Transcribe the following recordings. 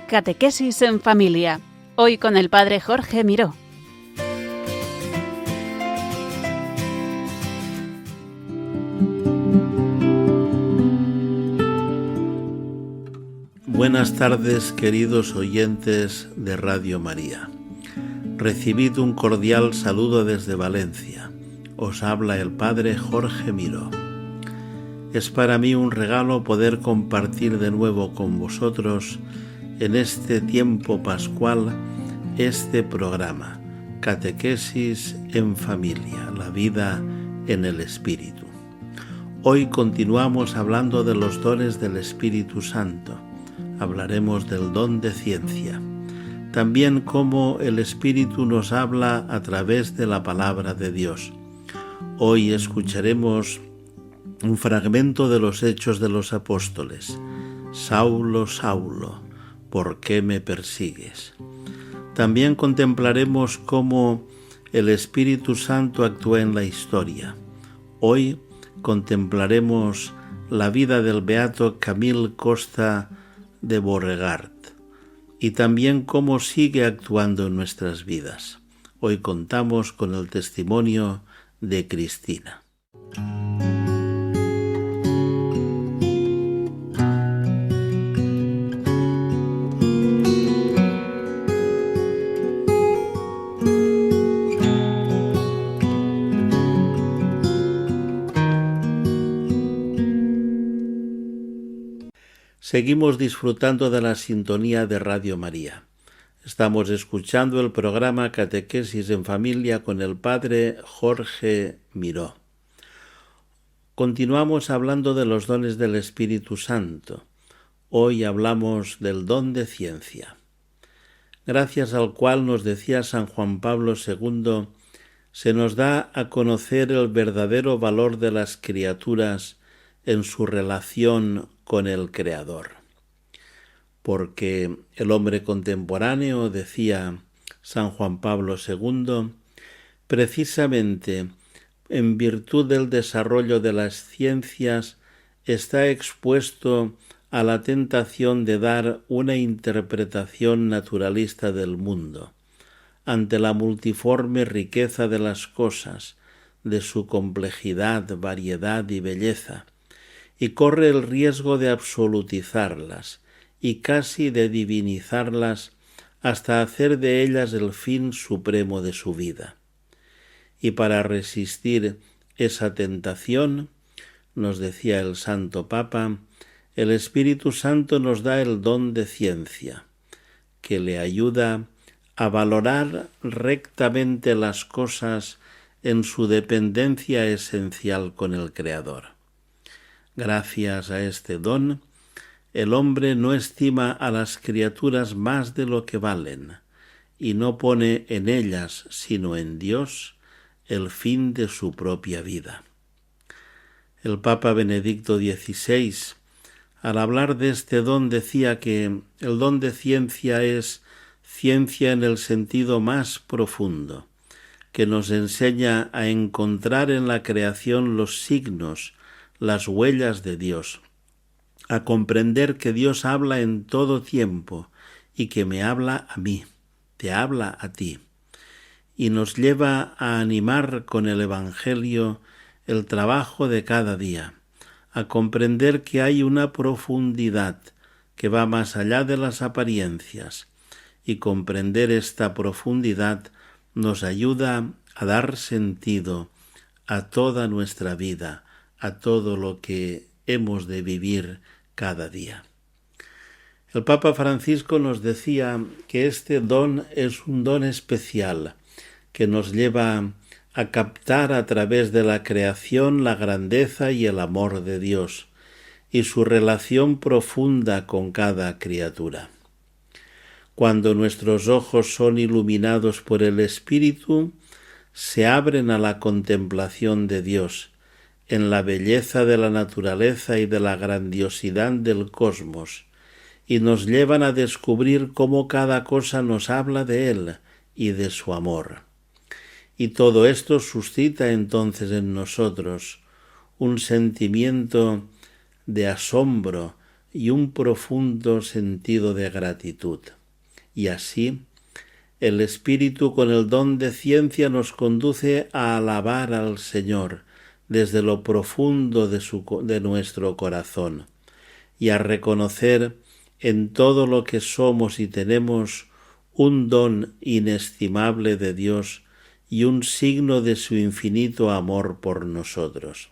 Catequesis en Familia. Hoy con el Padre Jorge Miró. Buenas tardes, queridos oyentes de Radio María. Recibid un cordial saludo desde Valencia. Os habla el Padre Jorge Miró. Es para mí un regalo poder compartir de nuevo con vosotros en este tiempo pascual este programa, Catequesis en Familia, la vida en el Espíritu. Hoy continuamos hablando de los dones del Espíritu Santo. Hablaremos del don de ciencia. También cómo el Espíritu nos habla a través de la palabra de Dios. Hoy escucharemos un fragmento de los Hechos de los Apóstoles. Saulo, Saulo, ¿por qué me persigues? También contemplaremos cómo el Espíritu Santo actúa en la historia. Hoy contemplaremos la vida del beato Camil Costa de Borregart y también cómo sigue actuando en nuestras vidas. Hoy contamos con el testimonio de Cristina. Seguimos disfrutando de la sintonía de Radio María. Estamos escuchando el programa Catequesis en Familia con el Padre Jorge Miró. Continuamos hablando de los dones del Espíritu Santo. Hoy hablamos del don de ciencia, gracias al cual, nos decía San Juan Pablo II, se nos da a conocer el verdadero valor de las criaturas en su relación con el Creador. Porque el hombre contemporáneo, decía San Juan Pablo II, precisamente en virtud del desarrollo de las ciencias, está expuesto a la tentación de dar una interpretación naturalista del mundo, ante la multiforme riqueza de las cosas, de su complejidad, variedad y belleza, y corre el riesgo de absolutizarlas y casi de divinizarlas hasta hacer de ellas el fin supremo de su vida. Y para resistir esa tentación, nos decía el Santo Papa, el Espíritu Santo nos da el don de ciencia, que le ayuda a valorar rectamente las cosas en su dependencia esencial con el Creador. Gracias a este don, el hombre no estima a las criaturas más de lo que valen y no pone en ellas, sino en Dios, el fin de su propia vida. El Papa Benedicto XVI, al hablar de este don, decía que el don de ciencia es ciencia en el sentido más profundo, que nos enseña a encontrar en la creación los signos, las huellas de Dios, a comprender que Dios habla en todo tiempo y que me habla a mí, te habla a ti, y nos lleva a animar con el Evangelio el trabajo de cada día, a comprender que hay una profundidad que va más allá de las apariencias, y comprender esta profundidad nos ayuda a dar sentido a toda nuestra vida, a todo lo que hemos de vivir cada día. El Papa Francisco nos decía que este don es un don especial que nos lleva a captar a través de la creación la grandeza y el amor de Dios y su relación profunda con cada criatura. Cuando nuestros ojos son iluminados por el Espíritu, se abren a la contemplación de Dios, en la belleza de la naturaleza y de la grandiosidad del cosmos, y nos llevan a descubrir cómo cada cosa nos habla de Él y de su amor. Y todo esto suscita entonces en nosotros un sentimiento de asombro, y un profundo sentido de gratitud. Y así, el Espíritu con el don de ciencia nos conduce a alabar al Señor desde lo profundo de nuestro corazón y a reconocer en todo lo que somos y tenemos un don inestimable de Dios y un signo de su infinito amor por nosotros.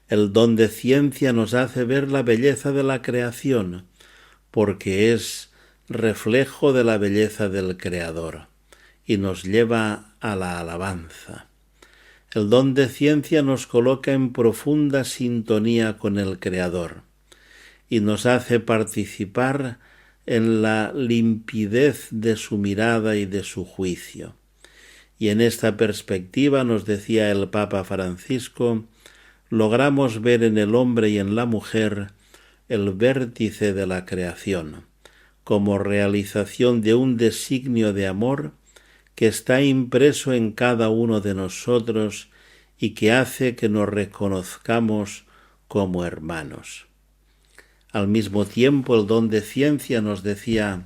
El don de ciencia nos hace ver la belleza de la creación, porque es reflejo de la belleza del Creador, y nos lleva a la alabanza. El don de ciencia nos coloca en profunda sintonía con el Creador, y nos hace participar en la limpidez de su mirada y de su juicio. Y en esta perspectiva, nos decía el Papa Francisco, logramos ver en el hombre y en la mujer el vértice de la creación, como realización de un designio de amor que está impreso en cada uno de nosotros y que hace que nos reconozcamos como hermanos. Al mismo tiempo, el don de ciencia, nos decía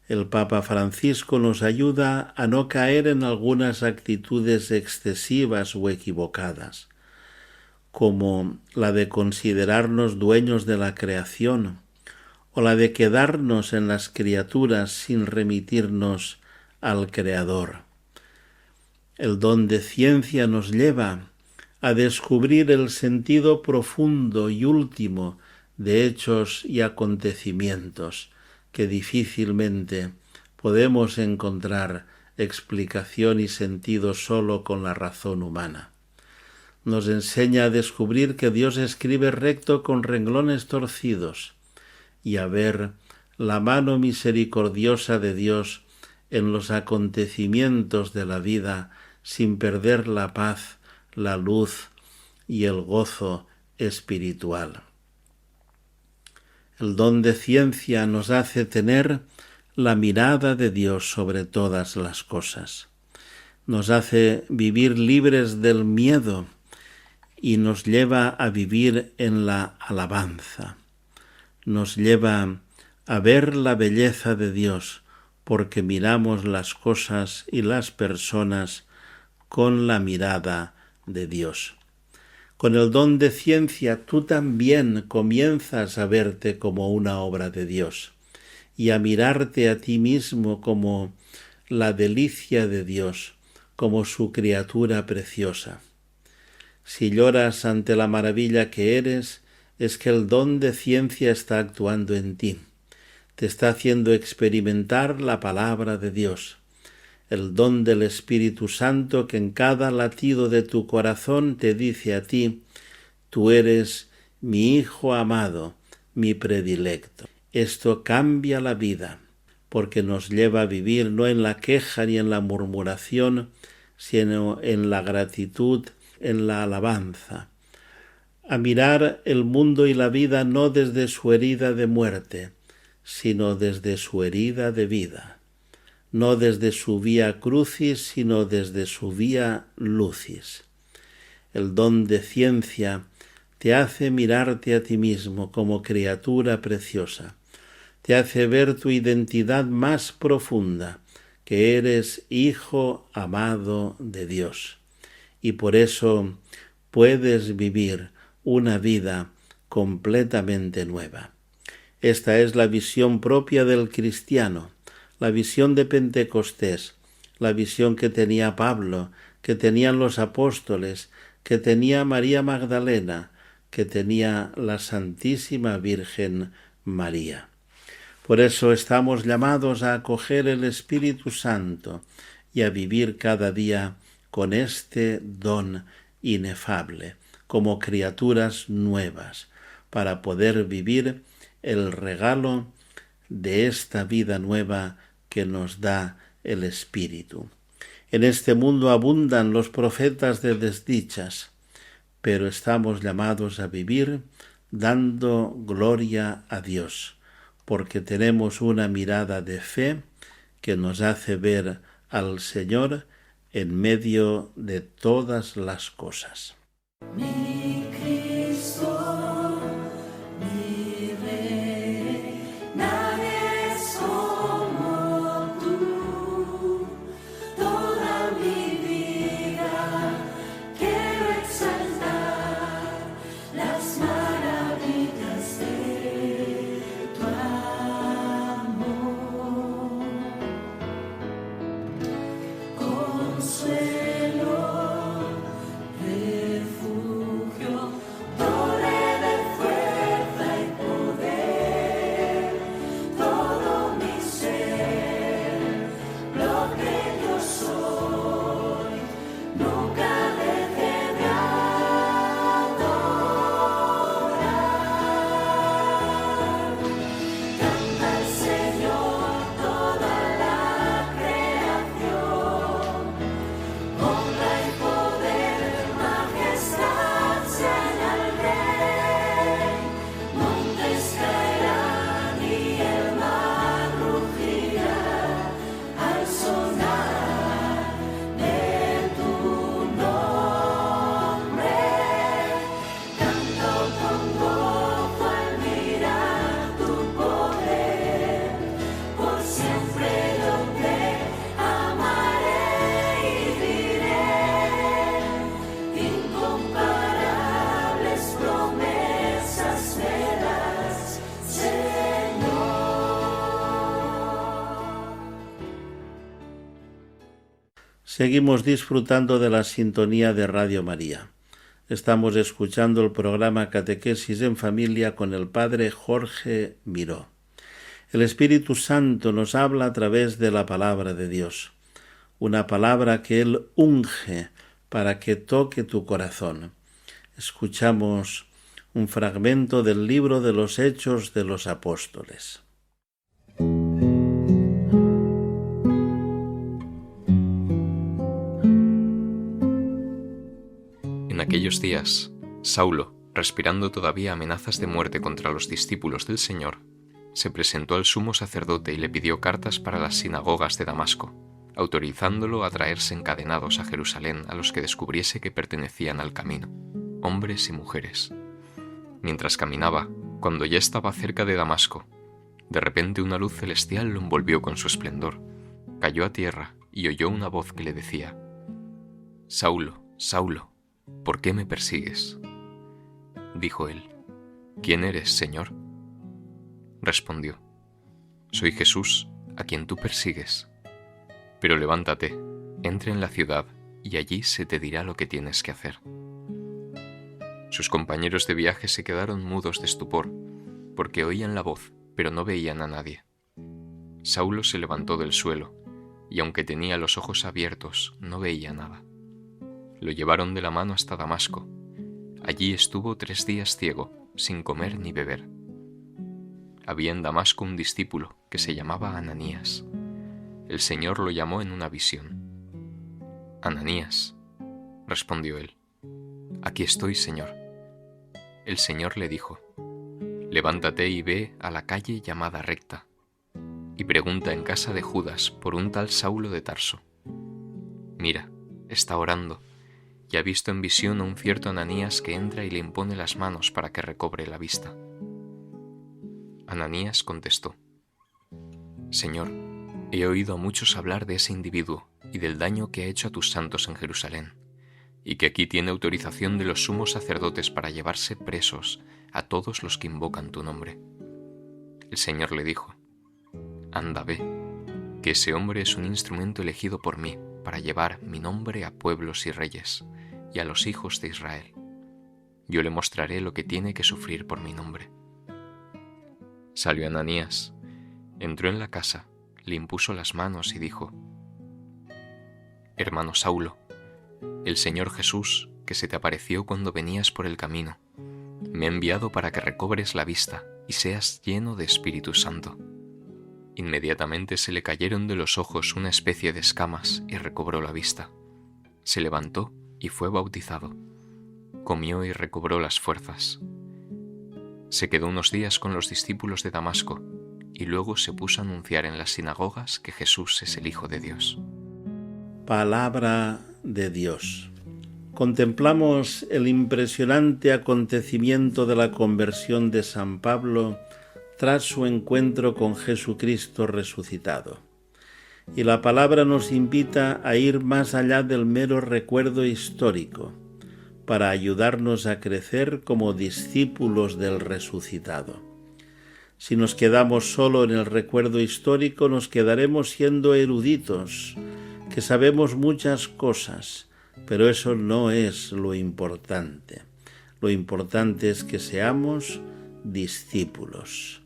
el Papa Francisco, nos ayuda a no caer en algunas actitudes excesivas o equivocadas, como la de considerarnos dueños de la creación, o la de quedarnos en las criaturas sin remitirnos al Creador. El don de ciencia nos lleva a descubrir el sentido profundo y último de hechos y acontecimientos que difícilmente podemos encontrar explicación y sentido solo con la razón humana. Nos enseña a descubrir que Dios escribe recto con renglones torcidos y a ver la mano misericordiosa de Dios en los acontecimientos de la vida sin perder la paz, la luz y el gozo espiritual. El don de ciencia nos hace tener la mirada de Dios sobre todas las cosas. Nos hace vivir libres del miedo y nos lleva a vivir en la alabanza. Nos lleva a ver la belleza de Dios porque miramos las cosas y las personas con la mirada de Dios. Con el don de ciencia tú también comienzas a verte como una obra de Dios y a mirarte a ti mismo como la delicia de Dios, como su criatura preciosa. Si lloras ante la maravilla que eres, es que el don de ciencia está actuando en ti. Te está haciendo experimentar la palabra de Dios, el don del Espíritu Santo que en cada latido de tu corazón te dice a ti, tú eres mi Hijo amado, mi predilecto. Esto cambia la vida, porque nos lleva a vivir no en la queja ni en la murmuración, sino en la gratitud, en la alabanza, a mirar el mundo y la vida no desde su herida de muerte, sino desde su herida de vida, no desde su vía crucis, sino desde su vía lucis. El don de ciencia te hace mirarte a ti mismo como criatura preciosa, te hace ver tu identidad más profunda, que eres hijo amado de Dios, y por eso puedes vivir una vida completamente nueva. Esta es la visión propia del cristiano, la visión de Pentecostés, la visión que tenía Pablo, que tenían los apóstoles, que tenía María Magdalena, que tenía la Santísima Virgen María. Por eso estamos llamados a acoger el Espíritu Santo y a vivir cada día con este don inefable, como criaturas nuevas, para poder vivir el regalo de esta vida nueva que nos da el Espíritu. En este mundo abundan los profetas de desdichas, pero estamos llamados a vivir dando gloria a Dios, porque tenemos una mirada de fe que nos hace ver al Señor en medio de todas las cosas. Mi Cristo, mi Seguimos disfrutando de la sintonía de Radio María. Estamos escuchando el programa Catequesis en Familia con el Padre Jorge Miró. El Espíritu Santo nos habla a través de la palabra de Dios, una palabra que Él unge para que toque tu corazón. Escuchamos un fragmento del libro de los Hechos de los Apóstoles. En aquellos días, Saulo, respirando todavía amenazas de muerte contra los discípulos del Señor, se presentó al sumo sacerdote y le pidió cartas para las sinagogas de Damasco, autorizándolo a traerse encadenados a Jerusalén a los que descubriese que pertenecían al camino, hombres y mujeres. Mientras caminaba, cuando ya estaba cerca de Damasco, de repente una luz celestial lo envolvió con su esplendor. Cayó a tierra y oyó una voz que le decía: «Saulo, Saulo, ¿por qué me persigues?». Dijo él: «¿Quién eres, Señor?». Respondió: «Soy Jesús, a quien tú persigues. Pero levántate, entra en la ciudad y allí se te dirá lo que tienes que hacer». Sus compañeros de viaje se quedaron mudos de estupor, porque oían la voz, pero no veían a nadie. Saulo se levantó del suelo, y aunque tenía los ojos abiertos, no veía nada. Lo llevaron de la mano hasta Damasco. Allí estuvo 3 días ciego, sin comer ni beber. Había en Damasco un discípulo que se llamaba Ananías. El Señor lo llamó en una visión. «Ananías», respondió él. «Aquí estoy, Señor». El Señor le dijo: «Levántate y ve a la calle llamada Recta, y pregunta en casa de Judas por un tal Saulo de Tarso. Mira, está orando, y ha visto en visión a un cierto Ananías que entra y le impone las manos para que recobre la vista». Ananías contestó: «Señor, he oído a muchos hablar de ese individuo y del daño que ha hecho a tus santos en Jerusalén, y que aquí tiene autorización de los sumos sacerdotes para llevarse presos a todos los que invocan tu nombre». El Señor le dijo: «Anda, ve, que ese hombre es un instrumento elegido por mí para llevar mi nombre a pueblos y reyes y a los hijos de Israel. Yo le mostraré lo que tiene que sufrir por mi nombre». Salió Ananías, entró en la casa, le impuso las manos y dijo: «Hermano Saulo, el Señor Jesús, que se te apareció cuando venías por el camino, me ha enviado para que recobres la vista y seas lleno de Espíritu Santo». Inmediatamente se le cayeron de los ojos una especie de escamas y recobró la vista. Se levantó y fue bautizado. Comió y recobró las fuerzas. Se quedó unos días con los discípulos de Damasco y luego se puso a anunciar en las sinagogas que Jesús es el Hijo de Dios. Palabra de Dios. Contemplamos el impresionante acontecimiento de la conversión de San Pablo tras su encuentro con Jesucristo resucitado. Y la palabra nos invita a ir más allá del mero recuerdo histórico, para ayudarnos a crecer como discípulos del resucitado. Si nos quedamos solo en el recuerdo histórico, nos quedaremos siendo eruditos, que sabemos muchas cosas, pero eso no es lo importante. Lo importante es que seamos discípulos.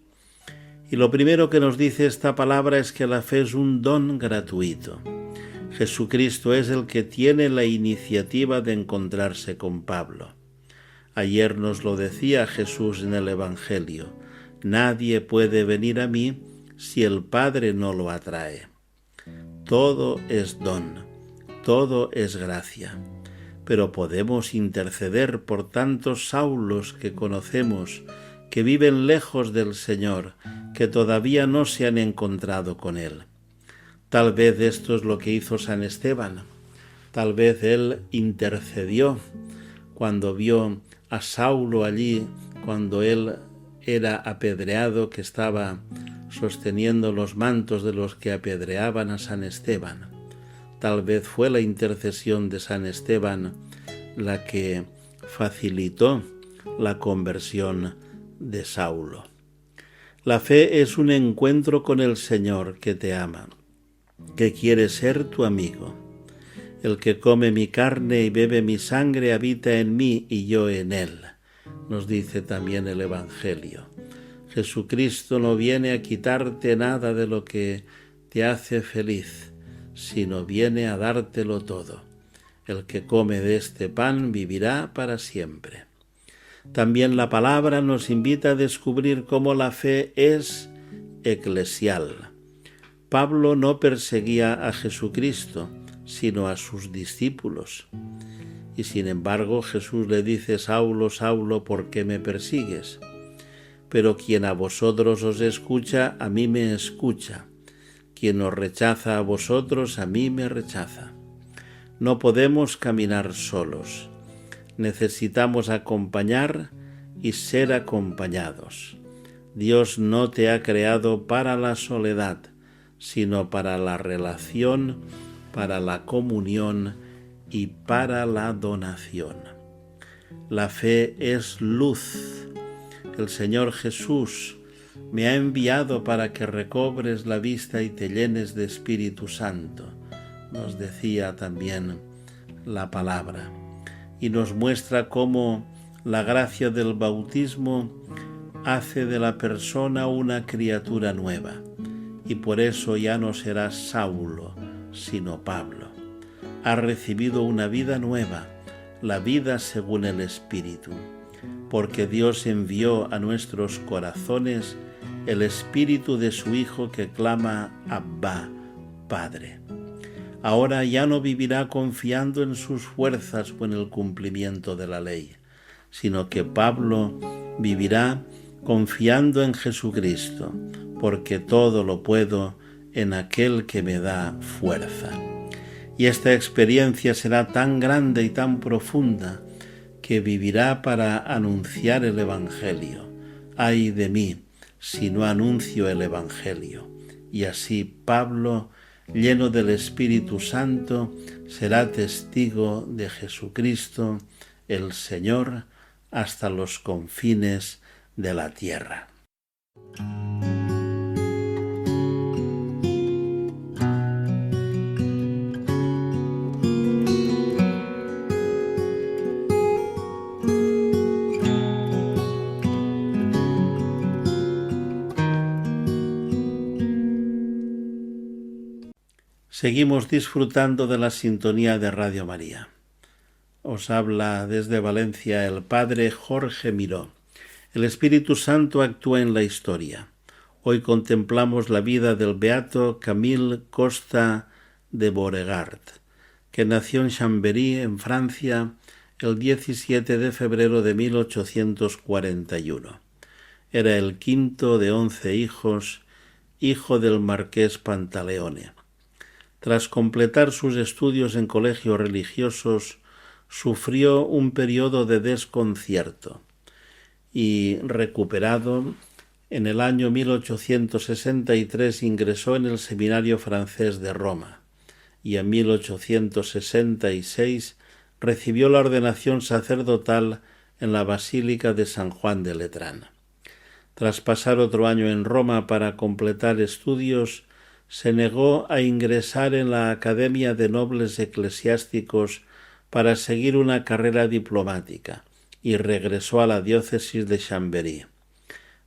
Y lo primero que nos dice esta palabra es que la fe es un don gratuito. Jesucristo es el que tiene la iniciativa de encontrarse con Pablo. Ayer nos lo decía Jesús en el Evangelio: nadie puede venir a mí si el Padre no lo atrae. Todo es don, todo es gracia. Pero podemos interceder por tantos Saulos que conocemos, que viven lejos del Señor, que todavía no se han encontrado con Él. Tal vez esto es lo que hizo San Esteban. Tal vez él intercedió cuando vio a Saulo allí, cuando él era apedreado, que estaba sosteniendo los mantos de los que apedreaban a San Esteban. Tal vez fue la intercesión de San Esteban la que facilitó la conversión de Saulo. La fe es un encuentro con el Señor que te ama, que quiere ser tu amigo. El que come mi carne y bebe mi sangre habita en mí y yo en él, nos dice también el Evangelio. Jesucristo no viene a quitarte nada de lo que te hace feliz, sino viene a dártelo todo. El que come de este pan vivirá para siempre. También la palabra nos invita a descubrir cómo la fe es eclesial. Pablo no perseguía a Jesucristo, sino a sus discípulos. Y sin embargo Jesús le dice: Saulo, Saulo, ¿por qué me persigues? Pero quien a vosotros os escucha, a mí me escucha. Quien os rechaza a vosotros, a mí me rechaza. No podemos caminar solos. Necesitamos acompañar y ser acompañados. Dios no te ha creado para la soledad, sino para la relación, para la comunión y para la donación. La fe es luz. El Señor Jesús me ha enviado para que recobres la vista y te llenes de Espíritu Santo, nos decía también la palabra, y nos muestra cómo la gracia del bautismo hace de la persona una criatura nueva, y por eso ya no será Saulo, sino Pablo. Ha recibido una vida nueva, la vida según el Espíritu, porque Dios envió a nuestros corazones el Espíritu de su Hijo que clama Abba, Padre. Ahora ya no vivirá confiando en sus fuerzas o en el cumplimiento de la ley, sino que Pablo vivirá confiando en Jesucristo, porque todo lo puedo en aquel que me da fuerza. Y esta experiencia será tan grande y tan profunda que vivirá para anunciar el Evangelio. Ay de mí si no anuncio el Evangelio. Y así Pablo, lleno del Espíritu Santo, será testigo de Jesucristo, el Señor, hasta los confines de la tierra. Seguimos disfrutando de la sintonía de Radio María. Os habla desde Valencia el Padre Jorge Miró. El Espíritu Santo actúa en la historia. Hoy contemplamos la vida del beato Camille Costa de Beauregard, que nació en Chambéry, en Francia, el 17 de febrero de 1841. Era el quinto de 11 hijos, hijo del marqués Pantaleone. Tras completar sus estudios en colegios religiosos, sufrió un periodo de desconcierto y, recuperado, en el año 1863 ingresó en el Seminario Francés de Roma y en 1866 recibió la ordenación sacerdotal en la Basílica de San Juan de Letrán. Tras pasar otro año en Roma para completar estudios, se negó a ingresar en la Academia de Nobles Eclesiásticos para seguir una carrera diplomática y regresó a la diócesis de Chambéry.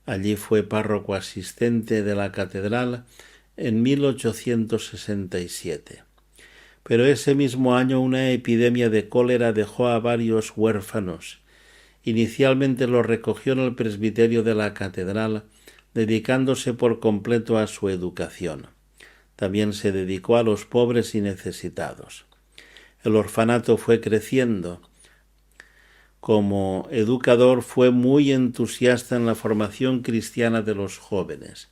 Allí fue párroco asistente de la catedral en 1867. Pero ese mismo año una epidemia de cólera dejó a varios huérfanos. Inicialmente los recogió en el presbiterio de la catedral, dedicándose por completo a su educación. También se dedicó a los pobres y necesitados. El orfanato fue creciendo. Como educador fue muy entusiasta en la formación cristiana de los jóvenes.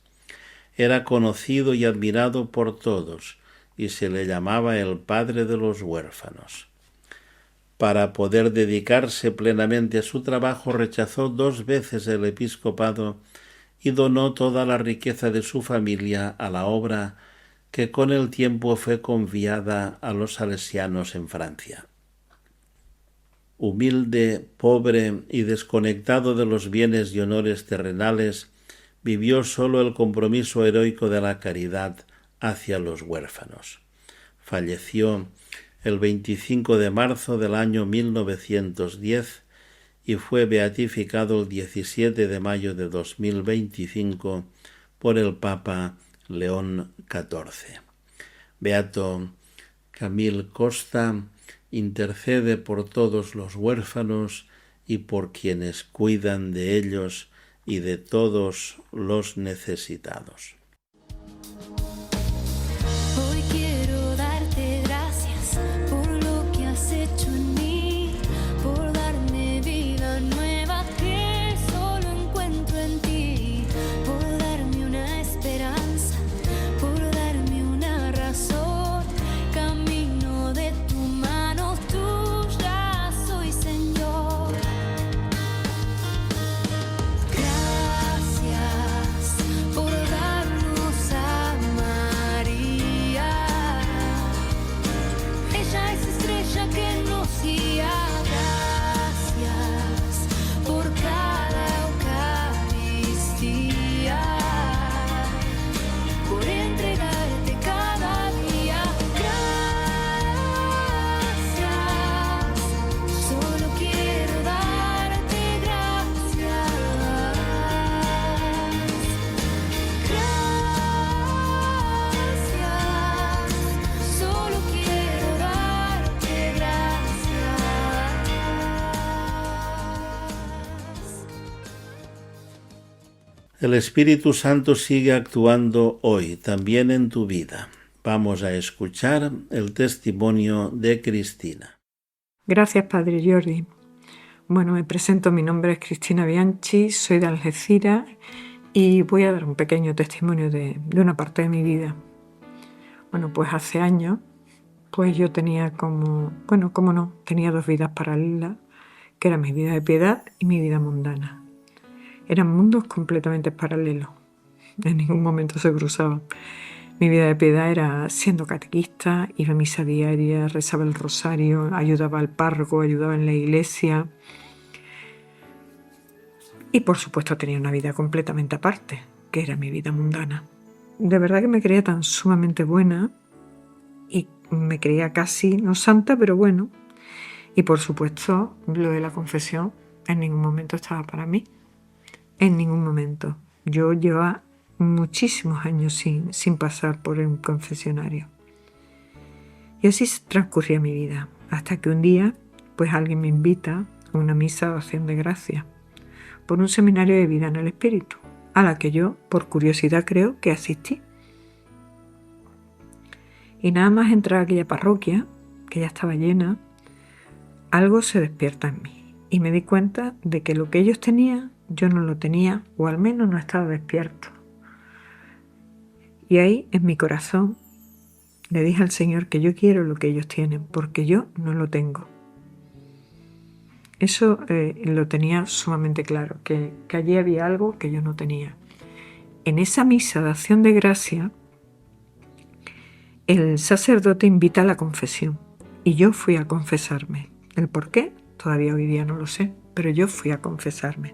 Era conocido y admirado por todos, y se le llamaba el padre de los huérfanos. Para poder dedicarse plenamente a su trabajo, rechazó 2 veces el episcopado y donó toda la riqueza de su familia a la obra que con el tiempo fue confiada a los salesianos en Francia. Humilde, pobre y desconectado de los bienes y honores terrenales, vivió solo el compromiso heroico de la caridad hacia los huérfanos. Falleció el 25 de marzo del año 1910 y fue beatificado el 17 de mayo de 2025 por el Papa León XIV. Beato Camille Costa intercede por todos los huérfanos y por quienes cuidan de ellos y de todos los necesitados. Hoy quiero darte gracias por lo que has hecho en mí, por darme vida nueva que solo encuentro en ti, por darme una esperanza, por darme una razón, camino de tu mano, tuya soy, Señor. Gracias por darnos a María. Ella es estrella que nos guía. Gracias por cada Eucaristía, por entregarte cada día. Gracias, solo quiero darte gracias. Gracias, solo quiero darte gracias. El Espíritu Santo sigue actuando hoy, también en tu vida. Vamos a escuchar el testimonio de Cristina. Gracias, Padre Jordi. Bueno, me presento, mi nombre es Cristina Bianchi, soy de Algeciras y voy a dar un pequeño testimonio de una parte de mi vida. Bueno, pues hace años, pues yo tenía tenía 2 vidas paralelas, que era mi vida de piedad y mi vida mundana. Eran mundos completamente paralelos, en ningún momento se cruzaban. Mi vida de piedad era siendo catequista, iba a misa diaria, rezaba el rosario, ayudaba al párroco, ayudaba en la iglesia. Y por supuesto tenía una vida completamente aparte, que era mi vida mundana. De verdad que me creía tan sumamente buena y me creía casi, no santa, pero bueno. Y por supuesto lo de la confesión en ningún momento estaba para mí. En ningún momento. Yo llevaba muchísimos años sin pasar por un confesionario. Y así transcurría mi vida, hasta que un día pues alguien me invita a una misa de acción de gracia por un seminario de vida en el Espíritu, a la que yo, por curiosidad, creo que asistí. Y nada más entrar a aquella parroquia, que ya estaba llena, algo se despierta en mí. Y me di cuenta de que lo que ellos tenían, yo no lo tenía, o al menos no estaba despierto. Y ahí, en mi corazón, le dije al Señor que yo quiero lo que ellos tienen, porque yo no lo tengo. Eso lo tenía sumamente claro, que allí había algo que yo no tenía. En esa misa de acción de gracia, el sacerdote invita a la confesión, y yo fui a confesarme. ¿El por qué? Todavía hoy día no lo sé, pero yo fui a confesarme.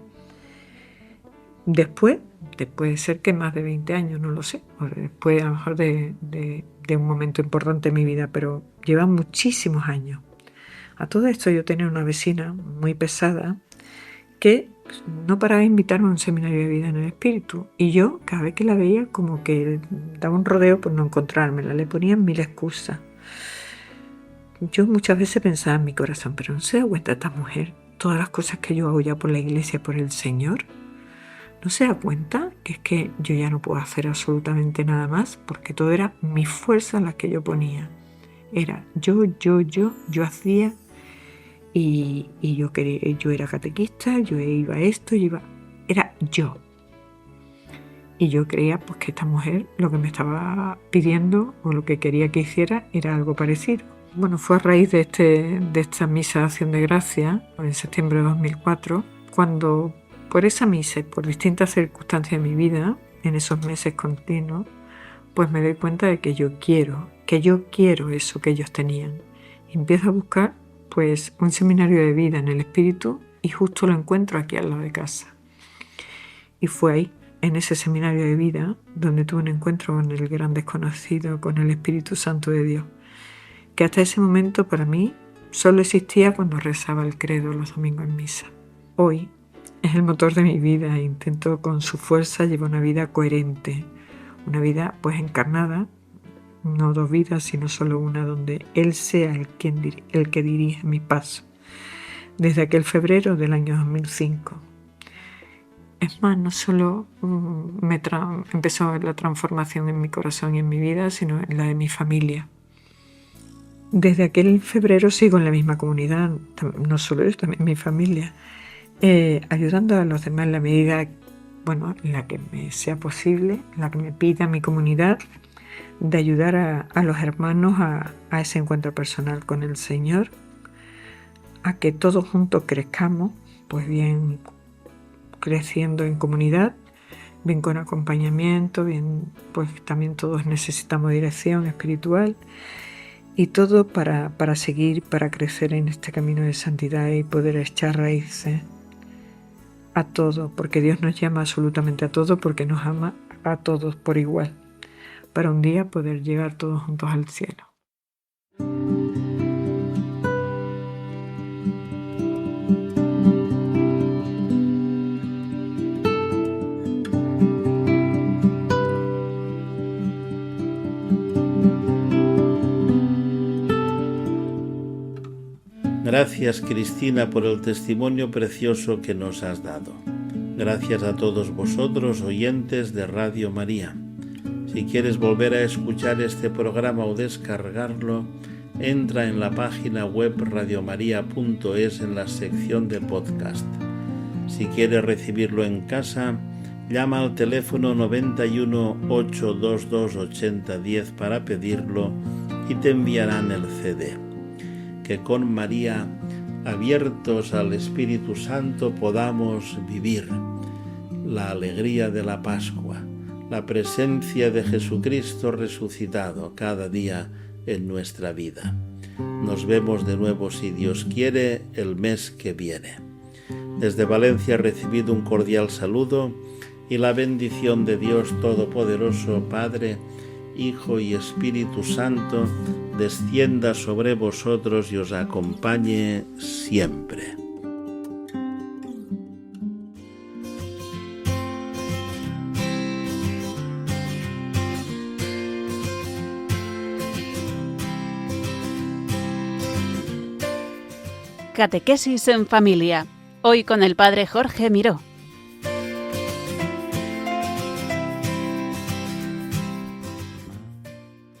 Después puede ser que más de 20 años, no lo sé, o después a lo mejor de un momento importante en mi vida, pero lleva muchísimos años. A todo esto yo tenía una vecina muy pesada que no paraba de invitarme a un seminario de vida en el espíritu, y yo cada vez que la veía como que daba un rodeo por no encontrármela, le ponían 1000 excusas. Yo muchas veces pensaba en mi corazón, pero ¿no se da cuenta esta mujer todas las cosas que yo hago ya por la iglesia, por el Señor? ¿No se da cuenta que es que yo ya no puedo hacer absolutamente nada más? Porque todo era mi fuerza la que yo ponía. Era yo hacía, y yo quería, yo era catequista, yo iba a esto, era yo. Y yo creía pues que esta mujer lo que me estaba pidiendo o lo que quería que hiciera era algo parecido. Bueno, fue a raíz de esta misa de acción de gracia, en septiembre de 2004, cuando por esa misa y por distintas circunstancias de mi vida, en esos meses continuos, pues me doy cuenta de que yo quiero eso que ellos tenían. Y empiezo a buscar pues un seminario de vida en el espíritu, y justo lo encuentro aquí al lado de casa. Y fue ahí, en ese seminario de vida, donde tuve un encuentro con el gran desconocido, con el Espíritu Santo de Dios, que hasta ese momento para mí solo existía cuando rezaba el credo los domingos en misa. Hoy es el motor de mi vida e intento con su fuerza llevar una vida coherente, una vida pues encarnada, no 2 vidas, sino solo una, donde Él sea el que dirige mi paso, desde aquel febrero del año 2005. Es más, no solo empezó la transformación en mi corazón y en mi vida, sino en la de mi familia. Desde aquel febrero sigo en la misma comunidad, no solo yo, también mi familia, ayudando a los demás en la medida, en la que me sea posible, en la que me pida mi comunidad, de ayudar a los hermanos a ese encuentro personal con el Señor, a que todos juntos crezcamos, pues bien creciendo en comunidad, bien con acompañamiento, bien pues también todos necesitamos dirección espiritual, y todo para seguir, para crecer en este camino de santidad y poder echar raíces a todo, porque Dios nos llama absolutamente a todo, porque nos ama a todos por igual, para un día poder llegar todos juntos al cielo. Gracias, Cristina, por el testimonio precioso que nos has dado. Gracias a todos vosotros, oyentes de Radio María. Si quieres volver a escuchar este programa o descargarlo, entra en la página web radiomaria.es en la sección de podcast. Si quieres recibirlo en casa, llama al teléfono 91 822 8010 para pedirlo y te enviarán el CD. Que con María, abiertos al Espíritu Santo, podamos vivir la alegría de la Pascua, la presencia de Jesucristo resucitado cada día en nuestra vida. Nos vemos de nuevo, si Dios quiere, el mes que viene. Desde Valencia recibido un cordial saludo y la bendición de Dios Todopoderoso, Padre, Hijo y Espíritu Santo, descienda sobre vosotros y os acompañe siempre. Catequesis en familia. Hoy con el Padre Jorge Miró.